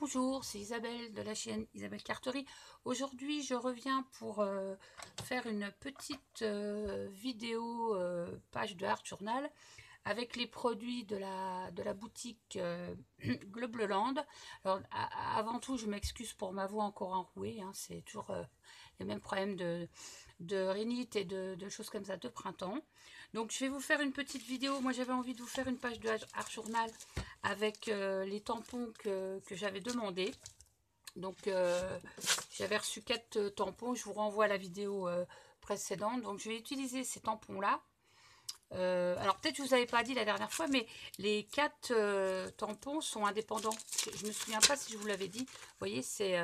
Bonjour, c'est Isabelle de la chaîne Isabelle Carterie. Aujourd'hui, je reviens pour faire une petite vidéo page de Art Journal avec les produits de la boutique Globleland. Alors, avant tout, je m'excuse pour ma voix encore enrouée, hein, c'est toujours les mêmes problèmes de rhinite et de choses comme ça de printemps. Donc, je vais vous faire une petite vidéo. Moi, j'avais envie de vous faire une page de Art Journal avec les tampons que j'avais demandé. Donc j'avais reçu 4 tampons, je vous renvoie à la vidéo précédente. Donc je vais utiliser ces tampons là. Alors peut-être je vous avais pas dit la dernière fois, mais les 4 tampons sont indépendants. Je me souviens pas si je vous l'avais dit. Vous voyez, c'est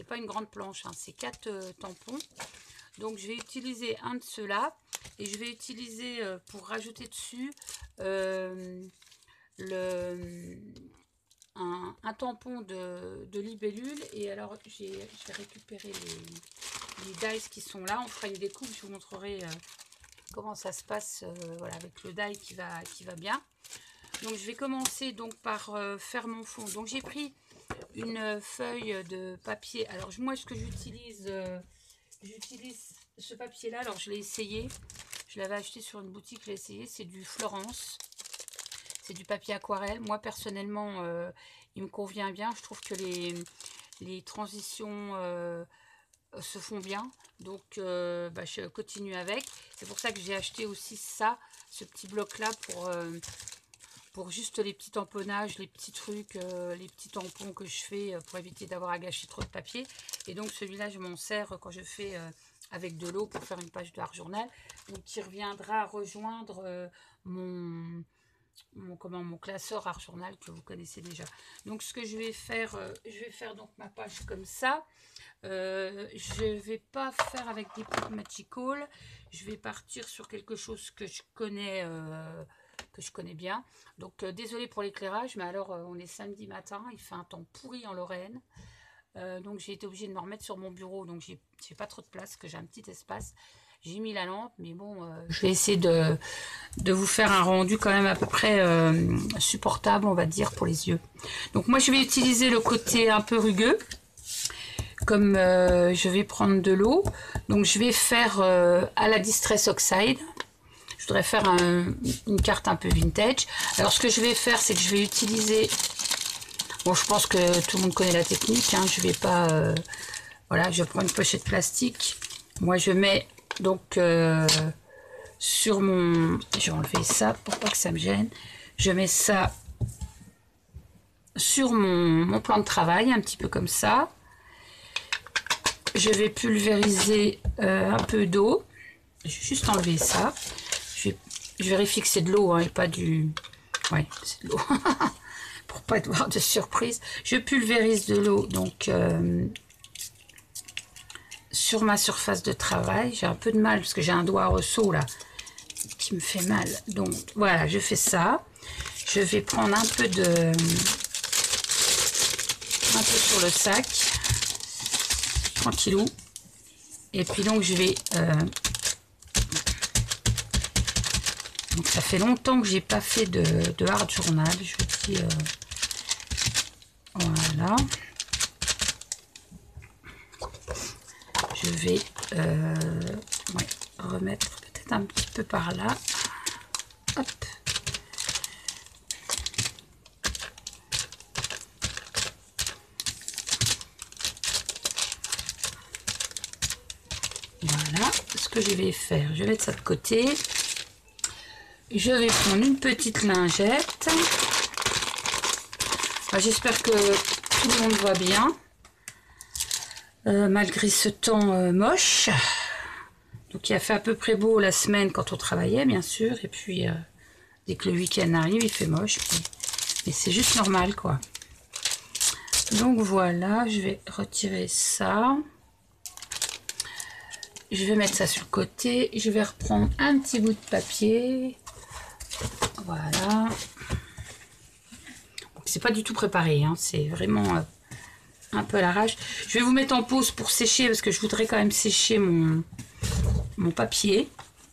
pas une grande planche, hein, c'est 4 tampons. Donc je vais utiliser un de ceux-là et je vais utiliser pour rajouter dessus un tampon de libellule. Et alors je vais récupérer les dies qui sont là. On fera une découpe, je vous montrerai comment ça se passe voilà, avec le die qui va bien. Donc je vais commencer donc par faire mon fond. Donc j'ai pris une feuille de papier. Alors moi ce que j'utilise ce papier là. Alors je l'ai essayé, je l'avais acheté sur une boutique, je l'ai essayé, c'est du Florence. C'est du papier aquarelle. Moi, personnellement, il me convient bien. Je trouve que les transitions se font bien. Donc, je continue avec. C'est pour ça que j'ai acheté aussi ça, ce petit bloc-là, pour juste les petits tamponnages, les petits trucs, les petits tampons que je fais pour éviter d'avoir à gâcher trop de papier. Et donc, celui-là, je m'en sers quand je fais avec de l'eau pour faire une page de Art Journal. Donc, qui reviendra rejoindre mon classeur Art Journal que vous connaissez déjà. Donc ce que je vais faire donc ma page comme ça. Je vais pas faire avec des pots Magical. Je vais partir sur quelque chose que je connais bien. Donc désolé pour l'éclairage, mais alors on est samedi matin, il fait un temps pourri en Lorraine. Donc j'ai été obligée de me remettre sur mon bureau, donc j'ai pas trop de place, que j'ai un petit espace. J'ai mis la lampe, mais bon, je vais essayer de vous faire un rendu quand même à peu près supportable, on va dire, pour les yeux. Donc moi je vais utiliser le côté un peu rugueux, comme je vais prendre de l'eau. Donc je vais faire à la Distress Oxide. Je voudrais faire une carte un peu vintage. Alors ce que je vais faire, c'est que je vais utiliser... Bon, je pense que tout le monde connaît la technique, hein, je vais pas... voilà, je prends une pochette plastique. Moi, je mets donc sur mon... Je vais enlever ça pour pas que ça me gêne. Je mets ça sur mon plan de travail, un petit peu comme ça. Je vais pulvériser un peu d'eau. Je vais juste enlever ça. Je vérifie que c'est de l'eau, hein, et pas du... Ouais, c'est de l'eau. Pour pas avoir de surprise. Je pulvérise de l'eau donc sur ma surface de travail. J'ai un peu de mal parce que j'ai un doigt à ressaut là qui me fait mal. Donc voilà, je fais ça. Je vais prendre un peu sur le sac, tranquillou. Et puis donc je vais donc ça fait longtemps que j'ai pas fait de Art Journal. Je vous dis voilà. Je vais ouais, remettre peut-être un petit peu par là. Hop. Voilà ce que je vais faire. Je vais mettre ça de côté. Je vais prendre une petite lingette. J'espère que tout le monde va bien. Malgré ce temps moche. Donc il a fait à peu près beau la semaine quand on travaillait, bien sûr. Et puis dès que le week-end arrive, il fait moche. Mais c'est juste normal, quoi. Donc voilà, je vais retirer ça. Je vais mettre ça sur le côté. Je vais reprendre un petit bout de papier. Voilà. C'est pas du tout préparé, hein. C'est vraiment un peu à l'arrache. Je vais vous mettre en pause pour sécher parce que je voudrais quand même sécher mon papier.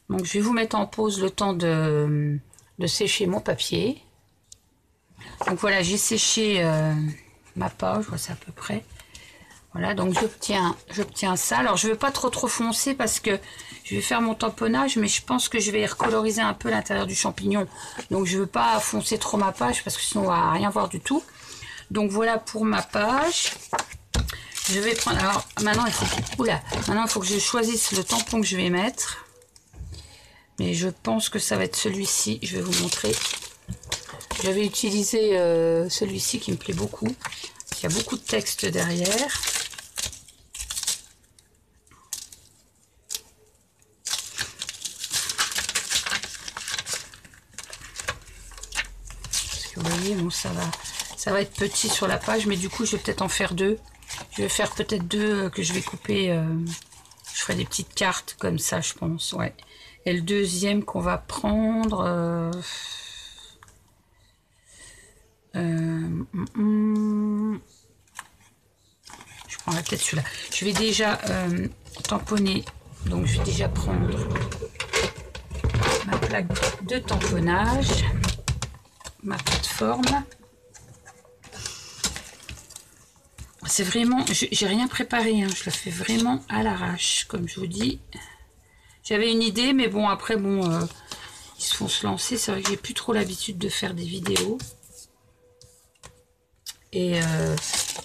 Donc je vais vous mettre en pause le temps de sécher mon papier. Donc voilà, j'ai séché ma page, c'est à peu près. Voilà, donc j'obtiens ça. Alors je ne veux pas trop foncer parce que je vais faire mon tamponnage, mais je pense que je vais recoloriser un peu l'intérieur du champignon. Donc je ne veux pas foncer trop ma page parce que sinon on va rien voir du tout. Donc voilà pour ma page. Je vais prendre. Alors maintenant maintenant il faut que je choisisse le tampon que je vais mettre. Mais je pense que ça va être celui-ci. Je vais vous montrer. J'avais utilisé celui-ci qui me plaît beaucoup. Il y a beaucoup de texte derrière. Parce que vous voyez, bon, ça va être petit sur la page, mais du coup, je vais peut-être en faire deux. Je vais faire peut-être deux que je vais couper. Je ferai des petites cartes comme ça, je pense. Ouais. Et le deuxième qu'on va prendre. Je prendrai peut-être celui-là. Je vais déjà tamponner. Donc je vais déjà prendre ma plaque de tamponnage, ma plateforme. C'est vraiment, j'ai rien préparé, hein. Je le fais vraiment à l'arrache, comme je vous dis. J'avais une idée, mais bon, après, bon, ils se font se lancer. C'est vrai que j'ai plus trop l'habitude de faire des vidéos. Et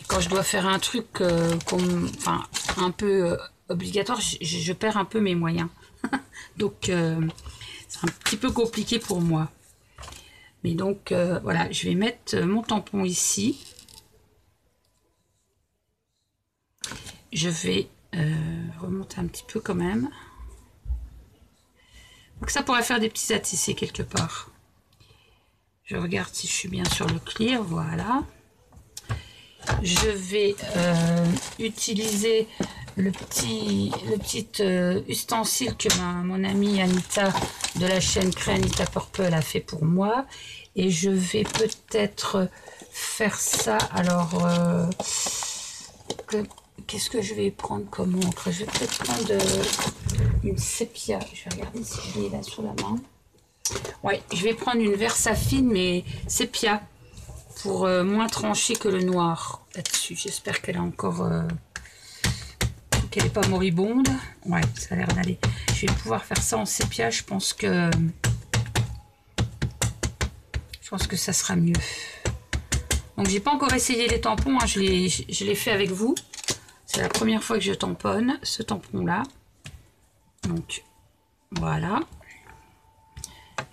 quand je dois faire un truc enfin, un peu obligatoire, je perds un peu mes moyens. Donc, c'est un petit peu compliqué pour moi. Mais donc, voilà, je vais mettre mon tampon ici. Je vais remonter un petit peu quand même. Donc ça pourrait faire des petits attissés quelque part. Je regarde si je suis bien sur le clear, voilà. Je vais utiliser le petit ustensile que mon amie Anita de la chaîne Crée Anita Purple a fait pour moi. Et je vais peut-être faire ça. Alors, qu'est-ce que je vais prendre comme encre? Je vais peut-être prendre une sépia. Je vais regarder si je l'ai là sous la main. Ouais, je vais prendre une Versafine, mais sépia. Pour moins trancher que le noir là-dessus. J'espère qu'elle est encore... qu'elle n'est pas moribonde. Ouais, ça a l'air d'aller. Je vais pouvoir faire ça en sépia. Je pense que ça sera mieux. Donc, j'ai pas encore essayé les tampons. Hein. Je l'ai fait avec vous. C'est la première fois que je tamponne ce tampon-là. Donc, voilà.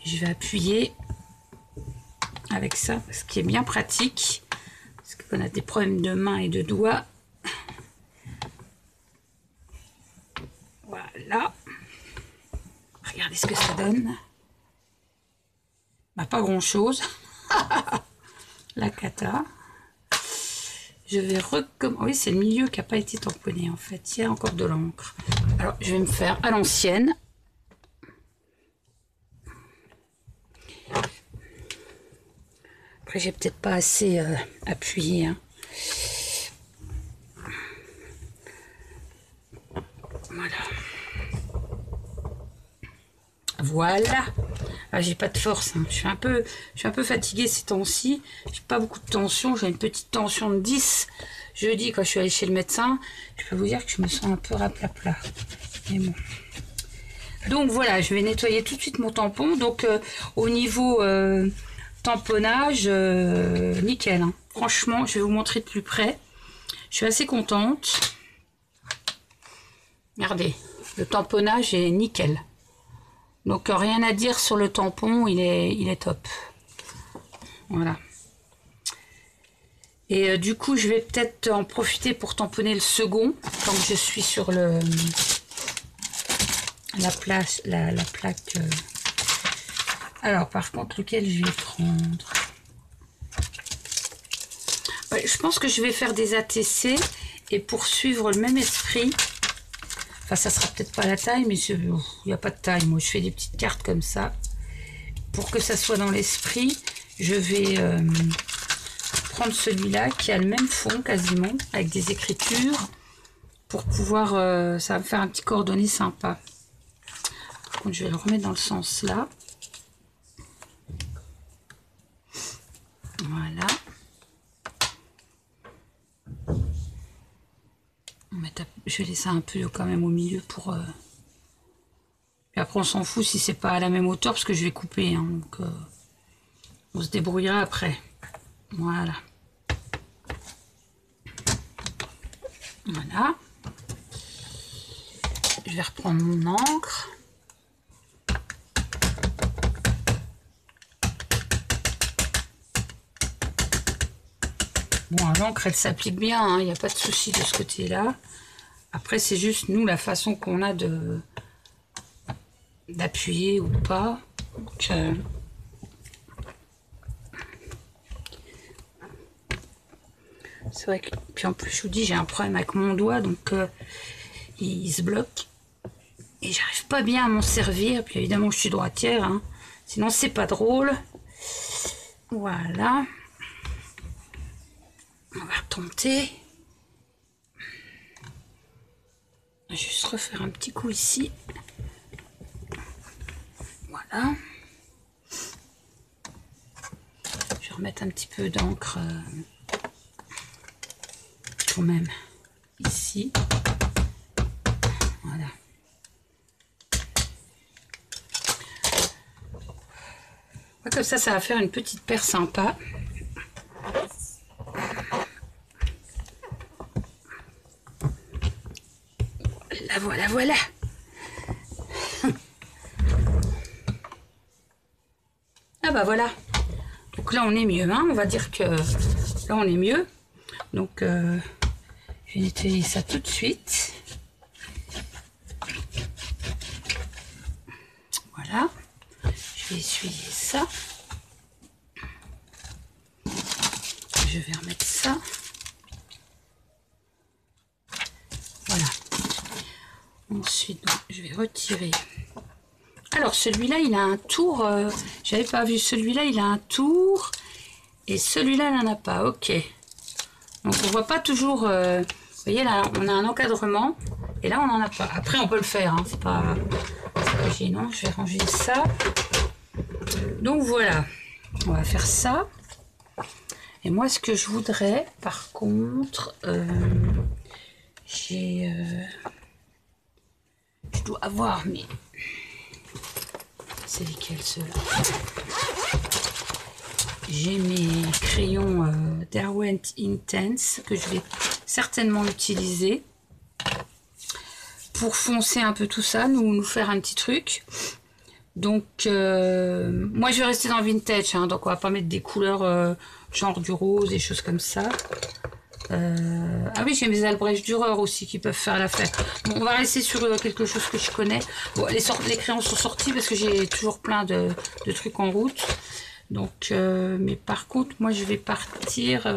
Je vais appuyer avec ça, ce qui est bien pratique parce qu'on a des problèmes de mains et de doigts. Voilà, regardez ce que ça donne. Bah, pas grand chose. La cata. Je vais recommencer. Oui, c'est le milieu qui n'a pas été tamponné en fait. Il y a encore de l'encre. Alors je vais me faire à l'ancienne. Après, j'ai peut-être pas assez appuyé. Hein. Voilà. Voilà. Ah, j'ai pas de force. Hein. Je suis un peu fatiguée ces temps-ci. J'ai pas beaucoup de tension. J'ai une petite tension de 10. Jeudi, quand je suis allée chez le médecin, je peux vous dire que je me sens un peu raplapla. Mais bon. Donc voilà, je vais nettoyer tout de suite mon tampon. Donc au niveau tamponnage, nickel. Hein. Franchement, je vais vous montrer de plus près. Je suis assez contente. Regardez, le tamponnage est nickel. Donc rien à dire sur le tampon, il est top. Voilà. Et du coup, je vais peut-être en profiter pour tamponner le second, tant que je suis sur la plaque. Alors, par contre, lequel je vais prendre? Ouais, je pense que je vais faire des ATC et poursuivre le même esprit. Enfin, ça sera peut-être pas la taille, mais il n'y a pas de taille. Moi, je fais des petites cartes comme ça. Pour que ça soit dans l'esprit, je vais prendre celui-là qui a le même fond quasiment, avec des écritures, pour pouvoir... ça va me faire un petit coordonné sympa. Par contre, je vais le remettre dans le sens là. Voilà. je vais laisser un peu quand même au milieu pour... Et après, on s'en fout si c'est pas à la même hauteur parce que je vais couper. Hein, donc, on se débrouillera après. Voilà. Voilà. Je vais reprendre mon encre. Bon, l'encre, elle s'applique bien. Il n'y a pas de souci de ce côté-là. Après, c'est juste, nous, la façon qu'on a d'appuyer ou pas. Donc, c'est vrai que... Puis en plus, je vous dis, j'ai un problème avec mon doigt. Donc, il se bloque. Et j'arrive pas bien à m'en servir. Puis évidemment, je suis droitière. Hein. Sinon, c'est pas drôle. Voilà. On va retenter. Je vais juste refaire un petit coup ici. Voilà. Je vais remettre un petit peu d'encre quand même ici. Voilà. Comme ça, ça va faire une petite paire sympa. Voilà, voilà. Ah bah voilà. Donc là, on est mieux. Hein, on va dire que là, on est mieux. Donc, je vais nettoyer ça tout de suite. Voilà. Je vais essuyer ça. Je vais remettre ça. Voilà. Ensuite, donc, je vais retirer. Alors, celui-là, il a un tour. J'avais pas vu celui-là, il a un tour. Et celui-là, il n'en a pas. Ok. Donc, on voit pas toujours... vous voyez, là, on a un encadrement. Et là, on n'en a pas. Après, on peut le faire. Hein, c'est pas gênant. Je vais ranger ça. Donc, voilà. On va faire ça. Et moi, ce que je voudrais, par contre... j'ai... je dois avoir mes... C'est lesquels ceux-là? J'ai mes crayons Derwent Intense que je vais certainement utiliser pour foncer un peu tout ça, nous faire un petit truc. Donc, moi je vais rester dans le vintage, hein, donc on va pas mettre des couleurs genre du rose et choses comme ça. Ah oui, j'ai mes Albrecht Dürer aussi qui peuvent faire l'affaire. Bon, on va rester sur quelque chose que je connais. Bon, les crayons sont sortis parce que j'ai toujours plein de trucs en route. Donc, mais par contre, moi je vais partir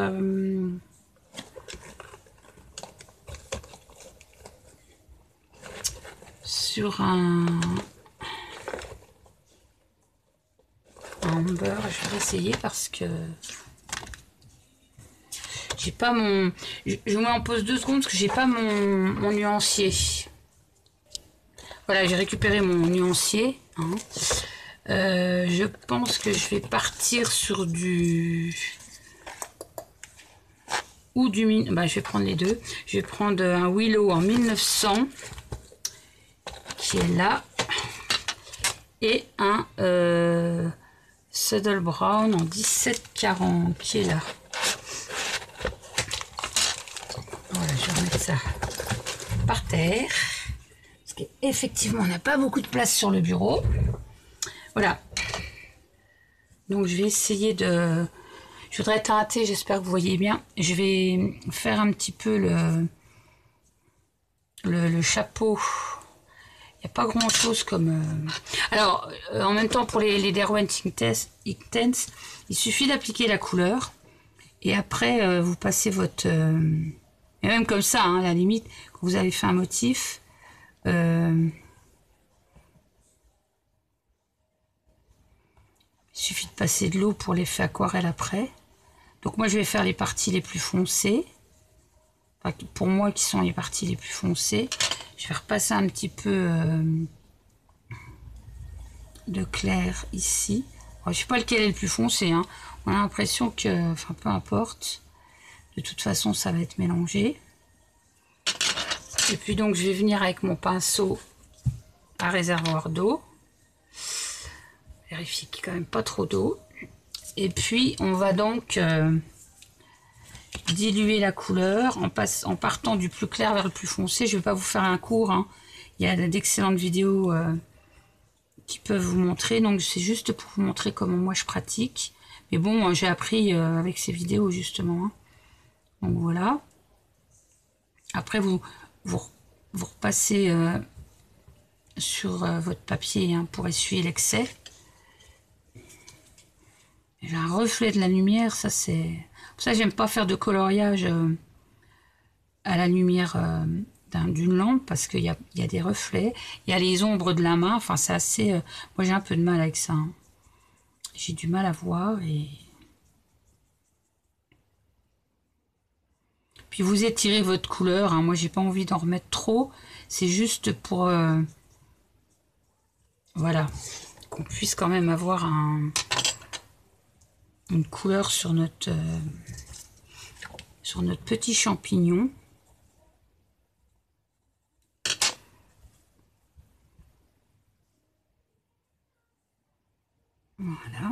sur un amber. Je vais essayer parce que j'ai pas mon... Je vous mets en pause 2 secondes parce que j'ai pas mon nuancier. Voilà, j'ai récupéré mon nuancier. Hein. Je pense que je vais partir sur du... Ou du... Bah, je vais prendre les deux. Je vais prendre un Willow en 1900 qui est là. Et un Saddle Brown en 1740 qui est là. Voilà, je vais remettre ça par terre. Parce qu'effectivement, on n'a pas beaucoup de place sur le bureau. Voilà. Donc, je vais essayer de... Je voudrais teinter, j'espère que vous voyez bien. Je vais faire un petit peu le chapeau. Il n'y a pas grand-chose comme... Alors, en même temps, pour les Derwent Intense, il suffit d'appliquer la couleur. Et après, vous passez votre... et même comme ça, hein, à la limite, quand vous avez fait un motif... il suffit de passer de l'eau pour l'effet aquarelle après. Donc moi, je vais faire les parties les plus foncées. Enfin, pour moi, qui sont les parties les plus foncées. Je vais repasser un petit peu de clair ici. Alors, je ne sais pas lequel est le plus foncé. Hein. On a l'impression que... Enfin, peu importe. De toute façon, ça va être mélangé. Et puis donc je vais venir avec mon pinceau à réservoir d'eau. Vérifier qu'il n'y ait quand même pas trop d'eau. Et puis on va donc diluer la couleur en partant du plus clair vers le plus foncé. Je ne vais pas vous faire un cours, hein. Il y a d'excellentes vidéos qui peuvent vous montrer. Donc c'est juste pour vous montrer comment moi je pratique. Mais bon, j'ai appris avec ces vidéos justement, hein. Donc voilà. Après vous repassez sur votre papier, hein, pour essuyer l'excès. J'ai un reflet de la lumière, ça c'est... Pour ça j'aime pas faire de coloriage à la lumière d'une lampe, parce qu'il y a des reflets, il y a les ombres de la main, enfin c'est assez... moi j'ai un peu de mal avec ça, hein. J'ai du mal à voir et... Puis vous étirez votre couleur, hein. Moi j'ai pas envie d'en remettre trop, c'est juste pour... voilà, qu'on puisse quand même avoir une couleur sur notre petit champignon. Voilà.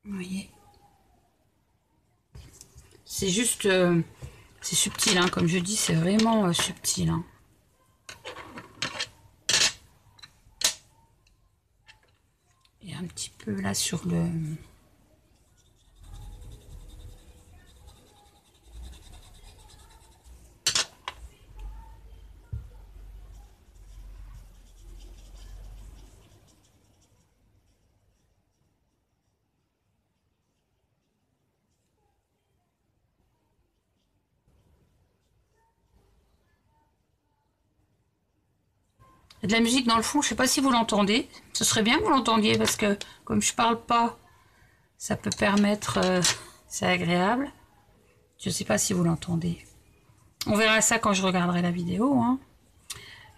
Vous voyez, c'est juste, c'est subtil, hein, comme je dis, c'est vraiment subtil, hein. Et un petit peu là sur le... Il y a de la musique dans le fond, je sais pas si vous l'entendez. Ce serait bien que vous l'entendiez, parce que comme je parle pas, ça peut permettre... c'est agréable. Je sais pas si vous l'entendez. On verra ça quand je regarderai la vidéo, hein.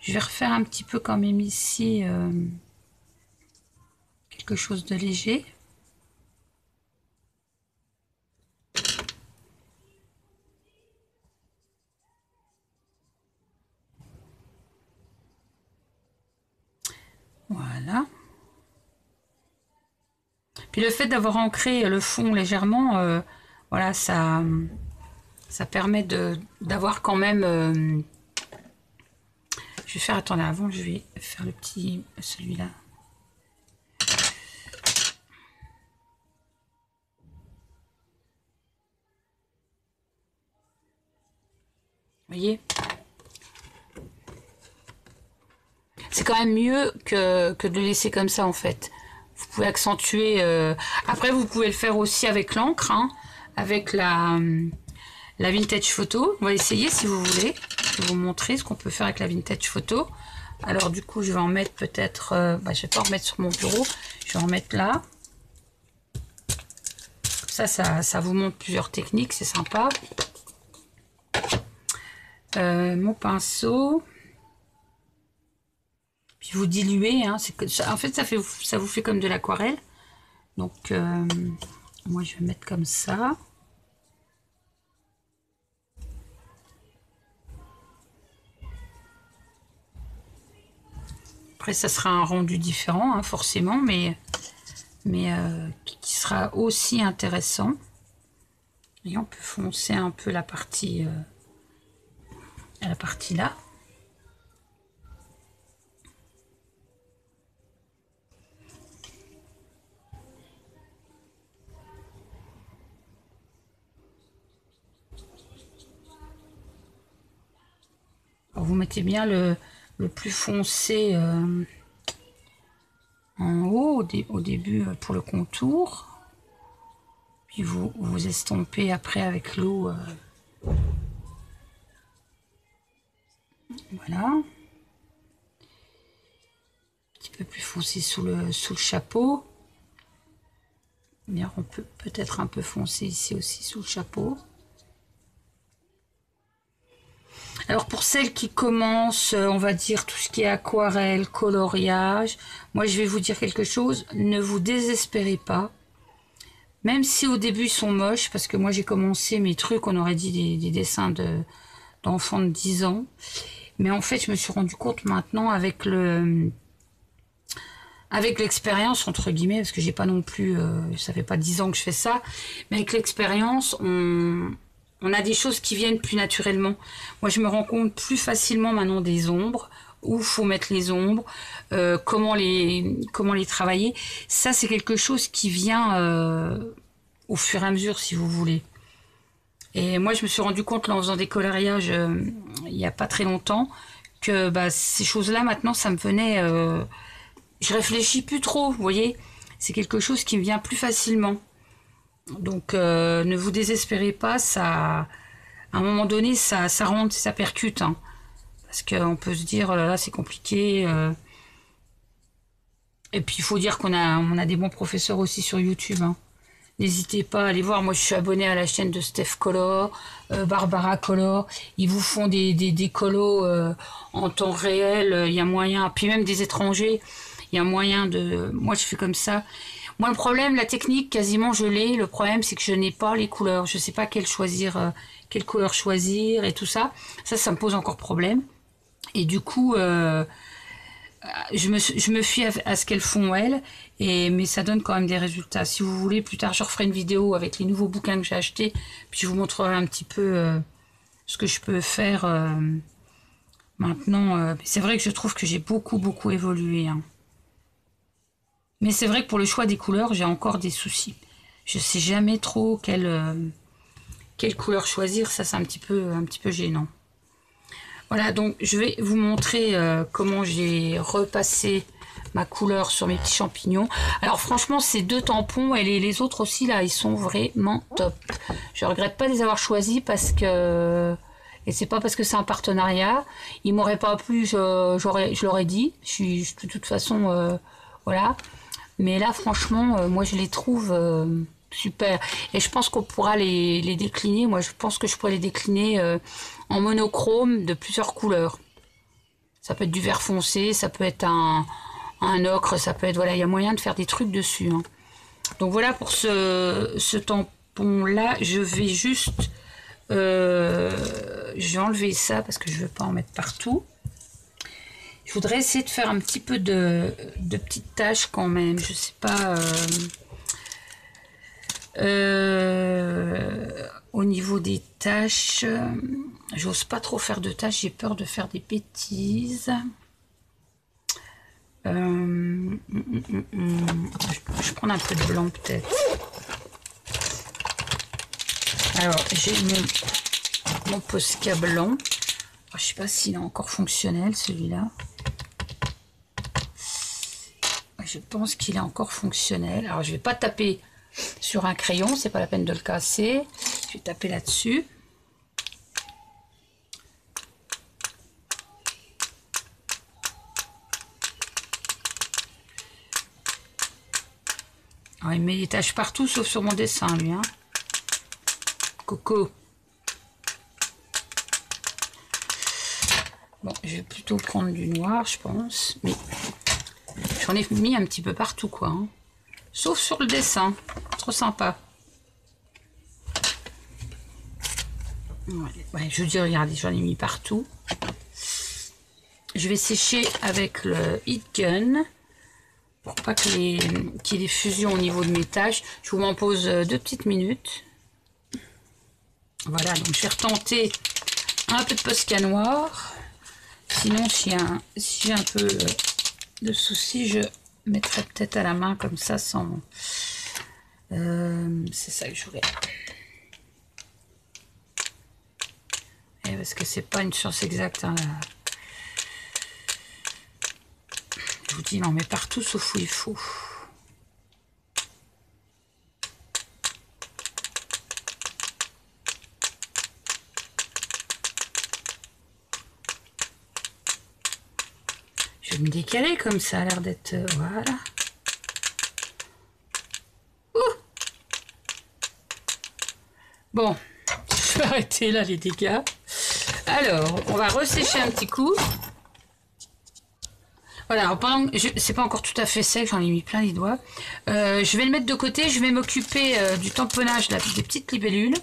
Je vais refaire un petit peu quand même ici quelque chose de léger. Voilà. Puis le fait d'avoir ancré le fond légèrement, voilà, ça permet d'avoir quand même... je vais faire, attendez, avant je vais faire le petit, celui-là. Vous voyez? C'est quand même mieux que de le laisser comme ça en fait. Vous pouvez accentuer... Après vous pouvez le faire aussi avec l'encre, hein, avec la vintage photo. On va essayer si vous voulez. Je vais vous montrer ce qu'on peut faire avec la vintage photo. Alors du coup je vais en mettre peut-être... je vais pas en mettre sur mon bureau. Je vais en mettre là. Ça vous montre plusieurs techniques, c'est sympa. Mon pinceau... Puis vous diluez, hein, en fait ça vous fait comme de l'aquarelle. Donc moi je vais mettre comme ça. Après ça sera un rendu différent, hein, forcément, mais qui sera aussi intéressant. Et on peut foncer un peu la partie là. Alors, vous mettez bien le plus foncé en haut au début pour le contour. Puis vous estompez après avec l'eau. Voilà. Un petit peu plus foncé sous le chapeau. Bien, on peut peut-être un peu foncer ici aussi sous le chapeau. Alors pour celles qui commencent, on va dire tout ce qui est aquarelle, coloriage, moi je vais vous dire quelque chose, ne vous désespérez pas. Même si au début ils sont moches, parce que moi j'ai commencé mes trucs, on aurait dit des dessins d'enfants de 10 ans. Mais en fait je me suis rendu compte maintenant avec l'expérience entre guillemets, parce que j'ai pas non plus, ça fait pas 10 ans que je fais ça, mais avec l'expérience, on a des choses qui viennent plus naturellement. Moi, je me rends compte plus facilement maintenant des ombres, où faut mettre les ombres, comment les travailler. Ça, c'est quelque chose qui vient au fur et à mesure, si vous voulez. Et moi, je me suis rendu compte, là, en faisant des coloriages il n'y a pas très longtemps, que bah, ces choses-là, maintenant, ça me venait... je réfléchis plus trop, vous voyez. C'est quelque chose qui me vient plus facilement. Donc ne vous désespérez pas, ça, à un moment donné, ça rentre, ça percute. Hein, parce qu'on peut se dire, oh là là, c'est compliqué. Et puis il faut dire qu'on a des bons professeurs aussi sur YouTube. Hein. N'hésitez pas à aller voir. Moi, je suis abonnée à la chaîne de Steph Color, Barbara Color. Ils vous font des colos en temps réel. Il y a moyen. Puis même des étrangers, il y a moyen de... Moi, je fais comme ça. Moi, le problème, la technique, quasiment, je l'ai. Le problème, c'est que je n'ai pas les couleurs. Je ne sais pas quelle couleur choisir et tout ça. Ça me pose encore problème. Et du coup, je me fie à ce qu'elles font, elles. Mais ça donne quand même des résultats. Si vous voulez, plus tard, je referai une vidéo avec les nouveaux bouquins que j'ai achetés. Puis je vous montrerai un petit peu ce que je peux faire maintenant. C'est vrai que je trouve que j'ai beaucoup évolué. Hein. Mais c'est vrai que pour le choix des couleurs, j'ai encore des soucis. Je sais jamais trop quelle couleur choisir. Ça, c'est un petit peu gênant. Voilà, donc je vais vous montrer comment j'ai repassé ma couleur sur mes petits champignons. Alors franchement, ces 2 tampons et les autres aussi, là, ils sont vraiment top. Je regrette pas de les avoir choisis parce que... Et c'est pas parce que c'est un partenariat. Ils m'auraient pas plu, je l'aurais dit. De toute façon, voilà. Mais là, franchement, moi, je les trouve super. Et je pense qu'on pourra les décliner. Moi, je pense que je pourrais les décliner en monochrome de plusieurs couleurs. Ça peut être du vert foncé, ça peut être un ocre, ça peut être... Voilà, il y a moyen de faire des trucs dessus. Hein. Donc voilà pour ce tampon-là. Je vais juste... je vais enlever ça parce que je ne veux pas en mettre partout. Je voudrais essayer de faire un petit peu de petites taches quand même. Je sais pas... au niveau des taches, j'ose pas trop faire de taches. J'ai peur de faire des bêtises. Je prends un peu de blanc peut-être. Alors, j'ai mon Posca blanc. Je sais pas s'il est encore fonctionnel celui-là. Je pense qu'il est encore fonctionnel. Alors je vais pas taper sur un crayon, c'est pas la peine de le casser. Je vais taper là-dessus. Alors, il met des taches partout sauf sur mon dessin lui. Hein. Coco. Bon, je vais plutôt prendre du noir, je pense. Mais j'en ai mis un petit peu partout, quoi. Hein. Sauf sur le dessin. Trop sympa. Ouais, je veux dire, regardez, j'en ai mis partout. Je vais sécher avec le Heat Gun. Pour pas qu'il y ait des fusions au niveau de mes taches. Je vous m'en pose 2 petites minutes. Voilà, donc je vais retenter un peu de Posca noir. Sinon, si j'ai un peu de soucis, je mettrai peut-être à la main comme ça sans... c'est ça que je voulais. Et parce que c'est pas une science exacte. Hein, je vous dis, il en met partout sauf où il faut. Je vais me décaler comme ça, a l'air d'être... voilà. Bon, je vais arrêter là les dégâts. Alors, on va ressécher un petit coup. Voilà, alors pendant que c'est pas encore tout à fait sec, j'en ai mis plein les doigts. Je vais le mettre de côté, je vais m'occuper du tamponnage là, des petites libellules.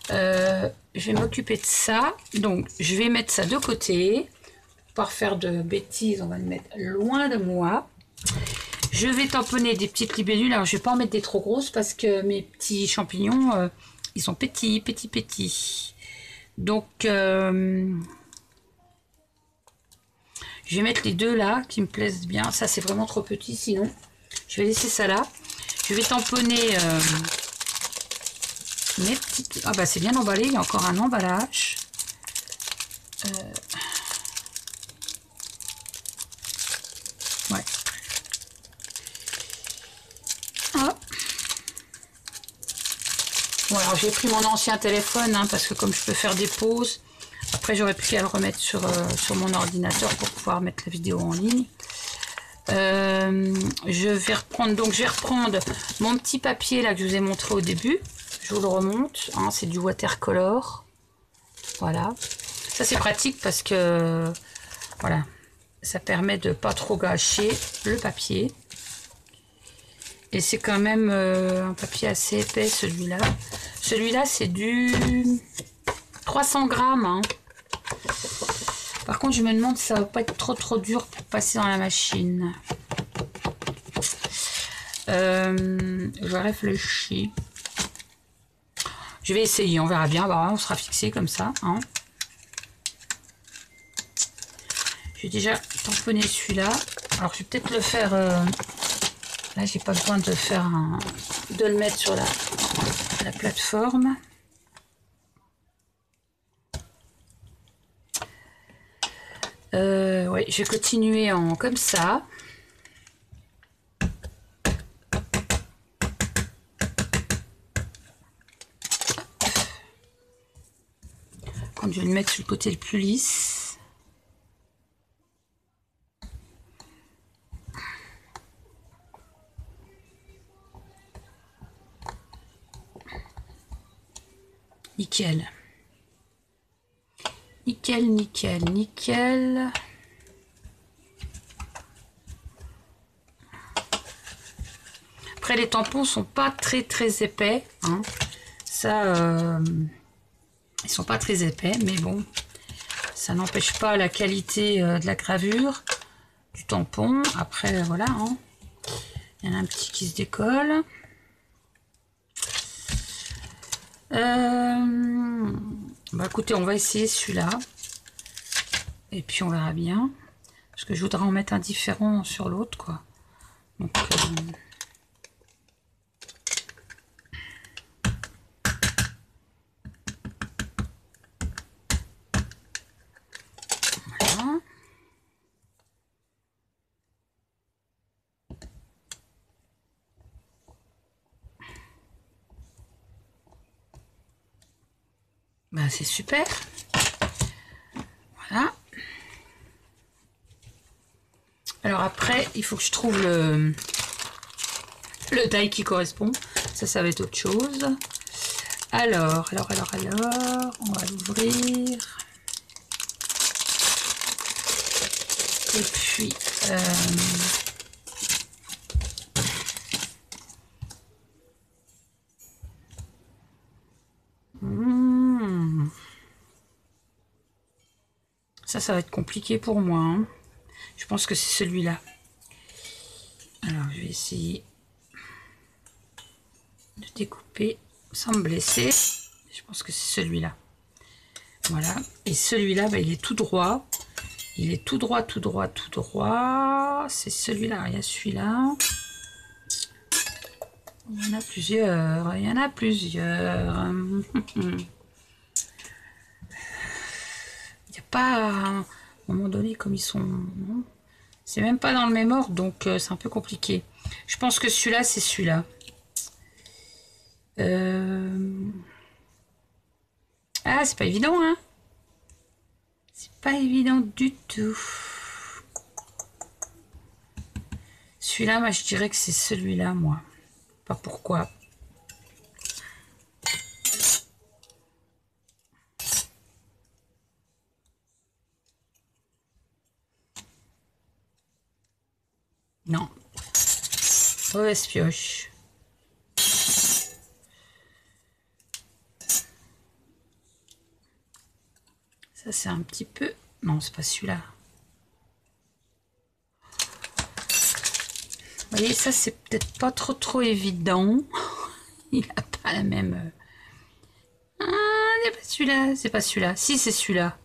Je vais m'occuper de ça. Donc, je vais mettre ça de côté. Pour pas faire de bêtises, on va le mettre loin de moi. Je vais tamponner des petites libellules. Alors, je vais pas en mettre des trop grosses parce que mes petits champignons, ils sont petits. Donc, je vais mettre les deux là qui me plaisent bien. Ça, c'est vraiment trop petit sinon. Je vais laisser ça là. Je vais tamponner mes petites... Ah bah c'est bien emballé, il y a encore un emballage. Ouais. Ah. Bon alors j'ai pris mon ancien téléphone hein, parce que comme je peux faire des pauses, après j'aurais pu le remettre sur mon ordinateur pour pouvoir mettre la vidéo en ligne. Je vais reprendre mon petit papier là que je vous ai montré au début. Je vous le remonte, hein, c'est du watercolor. Voilà, ça c'est pratique parce que voilà, ça permet de pas trop gâcher le papier. Et c'est quand même un papier assez épais celui-là. Celui-là c'est du 300 grammes. Hein. Par contre, je me demande si ça va pas être trop dur pour passer dans la machine. Je réfléchis. Je vais essayer, on verra bien. Bah, on sera fixé comme ça. Hein. J'ai déjà tamponné celui-là. Alors, je vais peut-être le faire... Là, j'ai pas besoin de faire de le mettre sur la plateforme. Ouais, je vais continuer comme ça. Quand je vais le mettre sur le côté le plus lisse. Nickel. Nickel. Après, les tampons sont pas très épais. Hein. Ça, ils sont pas très épais, mais bon, ça n'empêche pas la qualité de la gravure du tampon. Après, voilà. Hein. Il y en a un petit qui se décolle. Bah écoutez, on va essayer celui-là. Et puis on verra bien. Parce que je voudrais en mettre un différent sur l'autre, quoi. Donc... voilà. Bah c'est super. Voilà. Alors après, il faut que je trouve le taille qui correspond. Ça va être autre chose. Alors, on va l'ouvrir. Et puis, ça va être compliqué pour moi. Hein. Je pense que c'est celui-là. Alors, je vais essayer de découper sans me blesser. Je pense que c'est celui-là. Voilà. Et celui-là, bah, il est tout droit. Il est tout droit. C'est celui-là. Il y a celui-là. Il y en a plusieurs. Il n'y a pas... À un moment donné, comme ils sont... C'est même pas dans le même ordre, donc c'est un peu compliqué. Je pense que celui-là, c'est celui-là. Ah, c'est pas évident, hein. C'est pas évident du tout. Celui-là, moi, je dirais que c'est celui-là, moi. Pas pourquoi. Non. Mauvaise pioche. Ça, c'est un petit peu... Non, c'est pas celui-là. Vous voyez, ça, c'est peut-être pas trop évident. Il a pas la même... Ah, c'est pas celui-là. C'est pas celui-là. Si, c'est celui-là.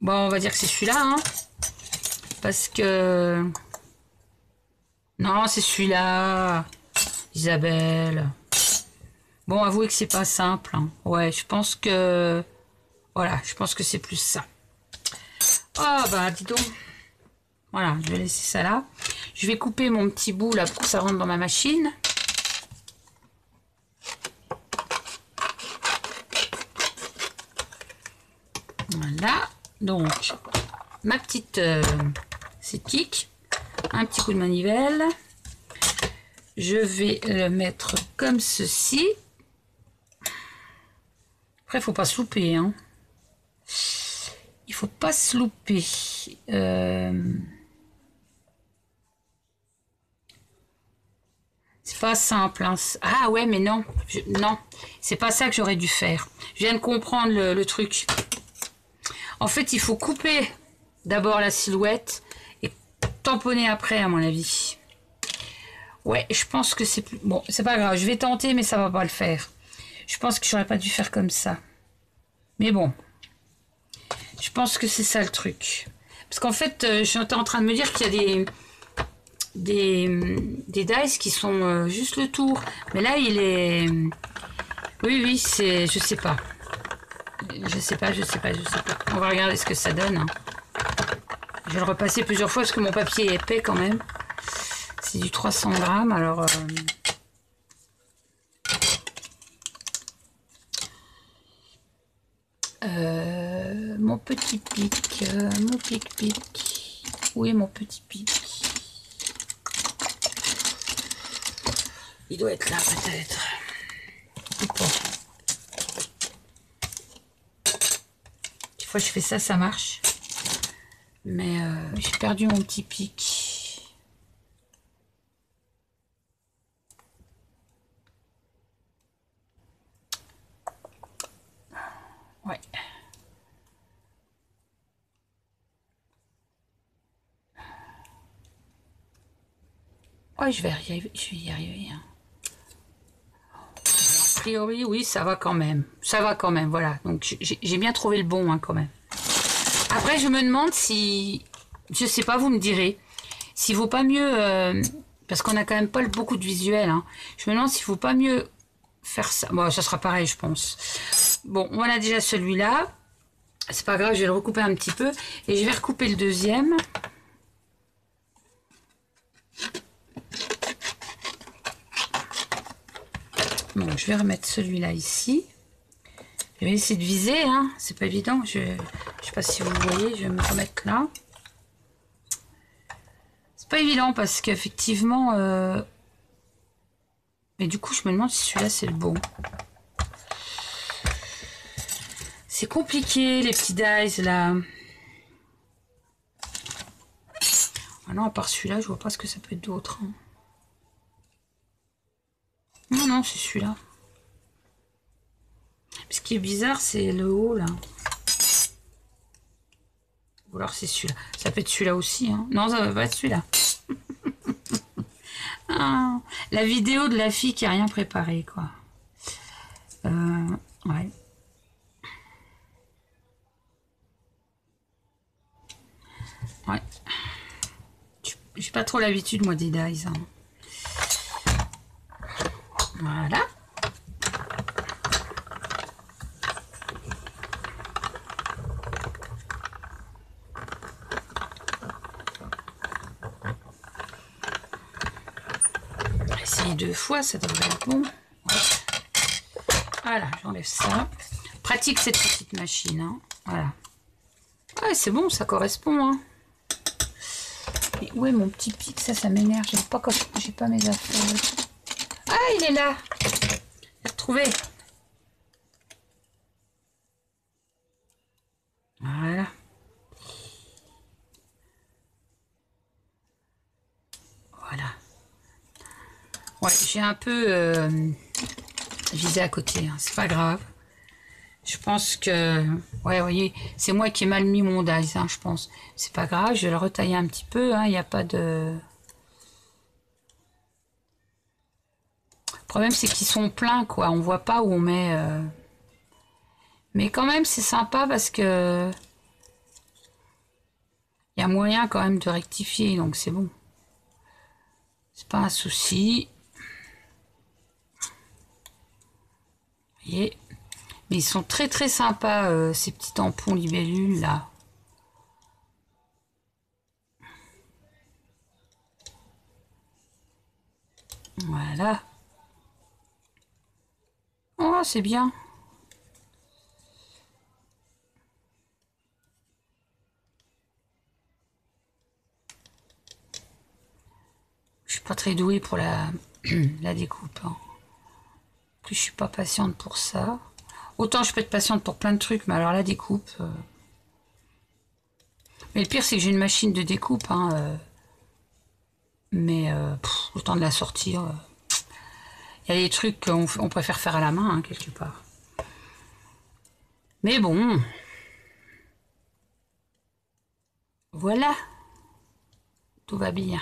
Bon, on va dire que c'est celui-là, hein. Parce que... Non, c'est celui-là. Isabelle. Bon, avouez que c'est pas simple, hein. Ouais, je pense que... Voilà, je pense que c'est plus ça. Oh, bah, dis donc. Voilà, je vais laisser ça là. Je vais couper mon petit bout, là, pour que ça rentre dans ma machine. Voilà. Donc, ma petite cyclique. Un petit coup de manivelle. Je vais le mettre comme ceci. Après, il ne faut pas se louper, hein. Il faut pas se louper. C'est pas simple, hein. Ah ouais, mais non. Non, c'est pas ça que j'aurais dû faire. Je viens de comprendre le truc. En fait, il faut couper d'abord la silhouette et tamponner après, à mon avis. Ouais, je pense que c'est plus... Bon, c'est pas grave, je vais tenter, mais ça va pas le faire. Je pense que j'aurais pas dû faire comme ça. Mais bon. Je pense que c'est ça le truc. Parce qu'en fait, je suis en train de me dire qu'il y a des dice qui sont juste le tour. Mais là, il est... Oui, c'est... Je sais pas. Je sais pas. On va regarder ce que ça donne. Hein. Je vais le repasser plusieurs fois parce que mon papier est épais quand même. C'est du 300 grammes, alors... mon petit pic, mon pic. Où est mon petit pic? Il doit être là peut-être. Ou pas. Des fois je fais ça, ça marche. Mais j'ai perdu mon petit pic. Ouais. Ouais, je vais y arriver. Hein. A priori, oui, ça va quand même. Ça va quand même, voilà. Donc, j'ai bien trouvé le bon, hein, quand même. Après, je me demande si... Je sais pas, vous me direz. S'il vaut pas mieux... parce qu'on a quand même pas beaucoup de visuels. Hein, je me demande s'il vaut pas mieux faire ça. Bon, ça sera pareil, je pense. Bon, voilà déjà celui-là. C'est pas grave, je vais le recouper un petit peu. Et je vais recouper le deuxième. Bon, je vais remettre celui-là ici. Je vais essayer de viser, hein. C'est pas évident. Je sais pas si vous voyez, je vais me remettre là. C'est pas évident parce qu'effectivement... Mais du coup, je me demande si celui-là, c'est le bon. C'est compliqué, les petits dies, là. Ah non, à part celui-là, je vois pas ce que ça peut être d'autre. Hein. Non, c'est celui-là. Ce qui est bizarre, c'est le haut, là. Ou alors c'est celui-là. Ça peut être celui-là aussi. Hein. Non, ça va pas être celui-là. Ah, la vidéo de la fille qui a rien préparé, quoi. Ouais. Ouais. J'ai pas trop l'habitude, moi, des dies. Hein. Voilà. Essayer 2 fois, ça devrait être bon. Ouais. Voilà, j'enlève ça. Pratique cette petite machine. Hein. Voilà. Ouais, c'est bon, ça correspond. Hein. Et où est mon petit pic? Ça m'énerve. J'ai pas mes affaires. Ah, il est là. J'ai retrouvé. Voilà. Voilà. Ouais, j'ai un peu visé à côté, hein. C'est pas grave. Je pense que... Ouais, vous voyez, c'est moi qui ai mal mis mon dice, hein, je pense. C'est pas grave, je vais le retailler un petit peu, hein, il n'y a pas de... Le problème, c'est qu'ils sont pleins, quoi. On voit pas où on met... Mais quand même, c'est sympa parce que... Il y a moyen quand même de rectifier, donc c'est bon. C'est pas un souci. Vous voyez. Mais ils sont très très sympas, ces petits tampons libellules, là. Voilà. Oh, c'est bien. Je suis pas très douée pour la, la découpe, hein. En plus, je suis pas patiente pour ça. Autant je peux être patiente pour plein de trucs, mais alors la découpe... Mais le pire, c'est que j'ai une machine de découpe, hein, mais le temps de la sortir... Il y a des trucs qu'on préfère faire à la main, hein, quelque part. Mais bon... Voilà. Tout va bien.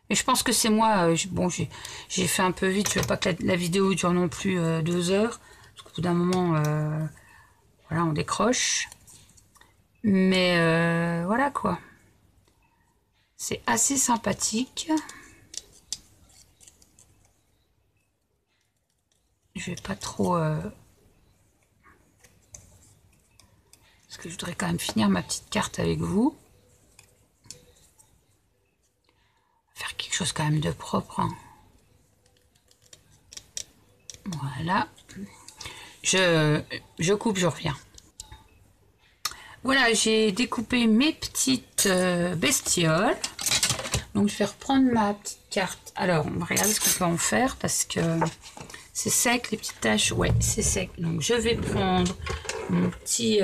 Et je pense que c'est moi, bon, j'ai fait un peu vite, je veux pas que la vidéo dure non plus 2 heures, parce qu'au bout d'un moment, voilà, on décroche. Mais voilà quoi. C'est assez sympathique. Je vais pas trop... parce que je voudrais quand même finir ma petite carte avec vous. Faire quelque chose quand même de propre, hein. Voilà. Je coupe, je reviens. Voilà, j'ai découpé mes petites bestioles. Donc je vais reprendre ma petite carte. Alors, on va regarder ce qu'on peut en faire parce que c'est sec, les petites taches. Ouais, c'est sec. Donc je vais prendre mon petit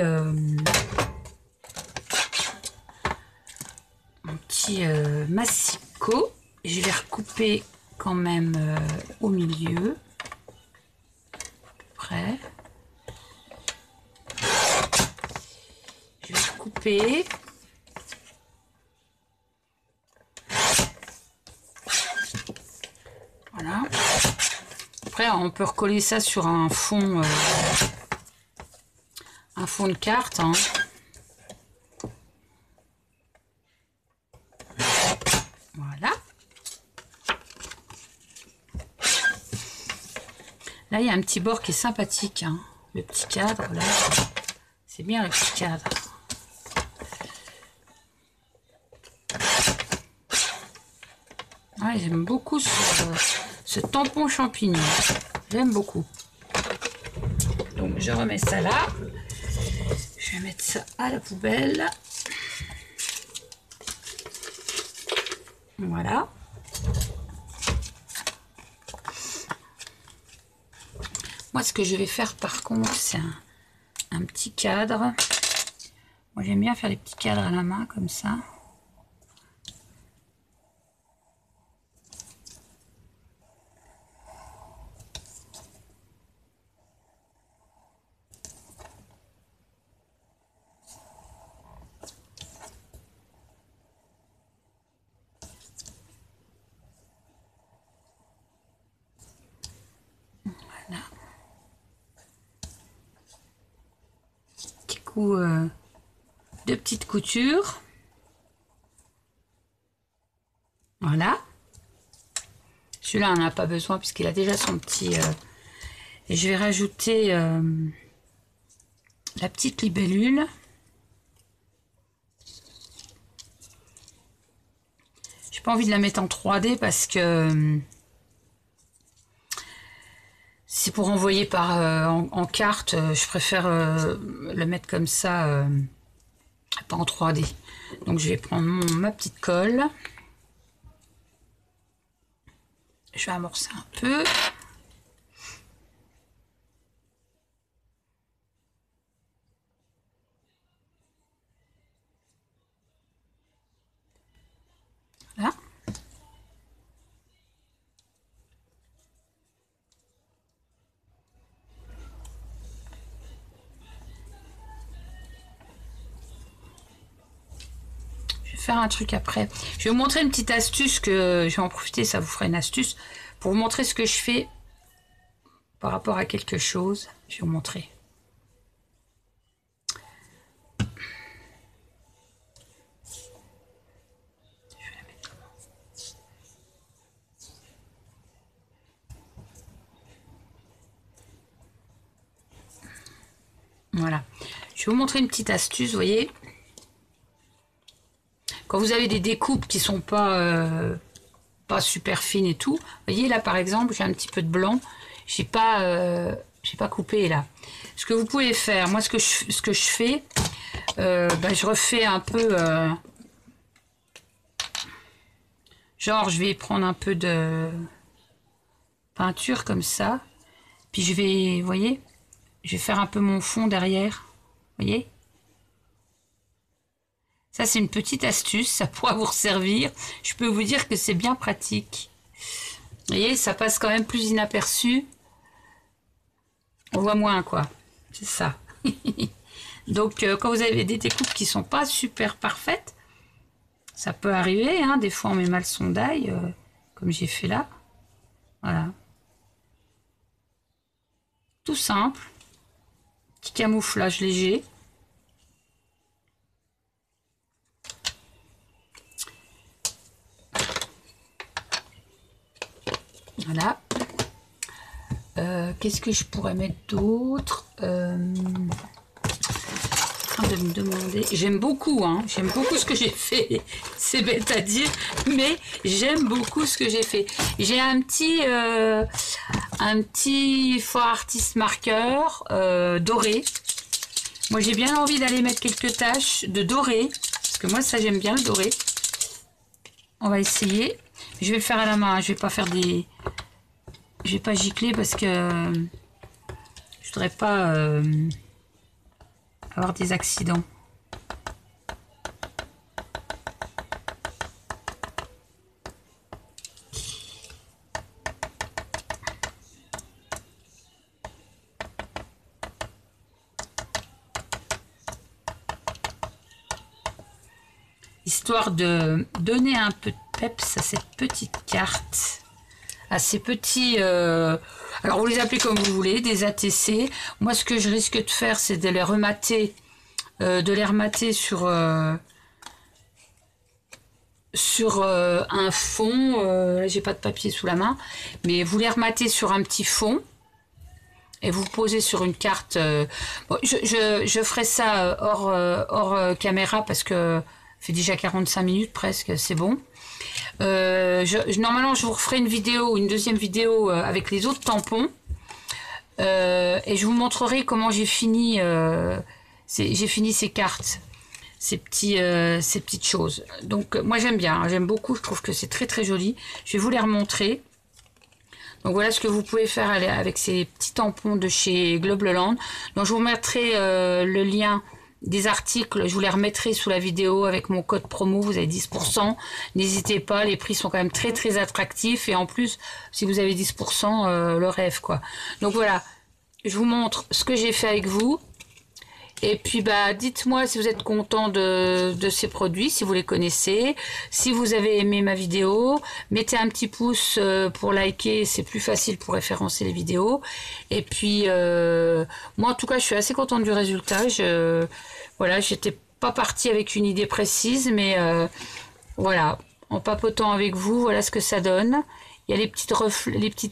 massicot. Je vais recouper quand même au milieu. Prêt. Je vais recouper. Voilà. Après, on peut recoller ça sur un fond de carte, hein. Voilà. Là, il y a un petit bord qui est sympathique, hein. Le petit cadre, là. C'est bien le petit cadre. Ouais, j'aime beaucoup ce tampon champignon. J'aime beaucoup. Donc, je remets ça là. Je vais mettre ça à la poubelle. Voilà. Moi, ce que je vais faire, par contre, c'est un petit cadre. Moi, j'aime bien faire des petits cadres à la main, comme ça. Voilà. Petit coup de petite couture. Voilà. Celui-là, on n'a pas besoin puisqu'il a déjà son petit... Et je vais rajouter la petite libellule. J'ai pas envie de la mettre en 3D parce que c'est pour envoyer par en carte. Je préfère le mettre comme ça, pas en 3D. Donc je vais prendre ma petite colle. Je vais amorcer un peu. faire un truc après. Je vais vous montrer une petite astuce que je vais en profiter, ça vous fera une astuce pour vous montrer ce que je fais par rapport à quelque chose. Je vais vous montrer. Voilà. Je vais vous montrer une petite astuce, vous voyez. Quand vous avez des découpes qui sont pas super fines et tout, vous voyez là par exemple, j'ai un petit peu de blanc, j'ai pas coupé là. Ce que vous pouvez faire, moi ce que je fais, je refais un peu, genre je vais prendre un peu de peinture comme ça, puis je vais, vous voyez, je vais faire un peu mon fond derrière, vous voyez. Ça, c'est une petite astuce, ça pourra vous servir. Je peux vous dire que c'est bien pratique. Vous voyez, ça passe quand même plus inaperçu. On voit moins, quoi. C'est ça. Donc, quand vous avez des découpes qui sont pas super parfaites, ça peut arriver, hein. Des fois, on met mal son die, comme j'ai fait là. Voilà. Tout simple. Petit camouflage léger. Voilà. Qu'est-ce que je pourrais mettre d'autre, en train de me demander. J'aime beaucoup, hein. J'aime beaucoup ce que j'ai fait. C'est bête à dire, mais j'aime beaucoup ce que j'ai fait. J'ai un petit faux artiste marqueur doré. Moi, j'ai bien envie d'aller mettre quelques taches de doré, parce que moi, ça, j'aime bien le doré. On va essayer. Je vais le faire à la main, hein. Je vais pas faire des... Je vais pas gicler parce que je voudrais pas avoir des accidents. Histoire de donner un peu de peps à cette petite carte. À ces petits, alors vous les appelez comme vous voulez, des ATC. Moi, ce que je risque de faire, c'est de les remater, sur un fond. Là, j'ai pas de papier sous la main, mais vous les rematez sur un petit fond et vous posez sur une carte. Bon, je ferai ça hors caméra parce que ça fait déjà 45 minutes presque, c'est bon. Normalement, je vous referai une vidéo, une deuxième vidéo avec les autres tampons. Et je vous montrerai comment j'ai fini ces cartes, ces petites choses. Donc, moi, j'aime bien, hein, j'aime beaucoup. Je trouve que c'est très, très joli. Je vais vous les remontrer. Donc, voilà ce que vous pouvez faire avec ces petits tampons de chez Globleland. Donc, je vous mettrai le lien des articles, je vous les remettrai sous la vidéo avec mon code promo, vous avez 10%, n'hésitez pas, les prix sont quand même très très attractifs et en plus si vous avez 10%, le rêve quoi. Donc voilà, je vous montre ce que j'ai fait avec vous et puis bah dites-moi si vous êtes content de ces produits, si vous les connaissez, si vous avez aimé ma vidéo, mettez un petit pouce pour liker, c'est plus facile pour référencer les vidéos et puis moi en tout cas je suis assez contente du résultat. Voilà, j'étais pas partie avec une idée précise mais voilà, en papotant avec vous, voilà ce que ça donne. Il y a les petites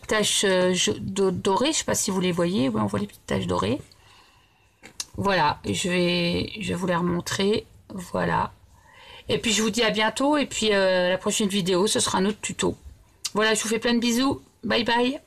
taches dorées, je sais pas si vous les voyez, ouais, on voit les petites taches dorées. Voilà, je vais vous les remontrer. Voilà. Et puis je vous dis à bientôt. Et puis la prochaine vidéo, ce sera un autre tuto. Voilà, je vous fais plein de bisous. Bye bye.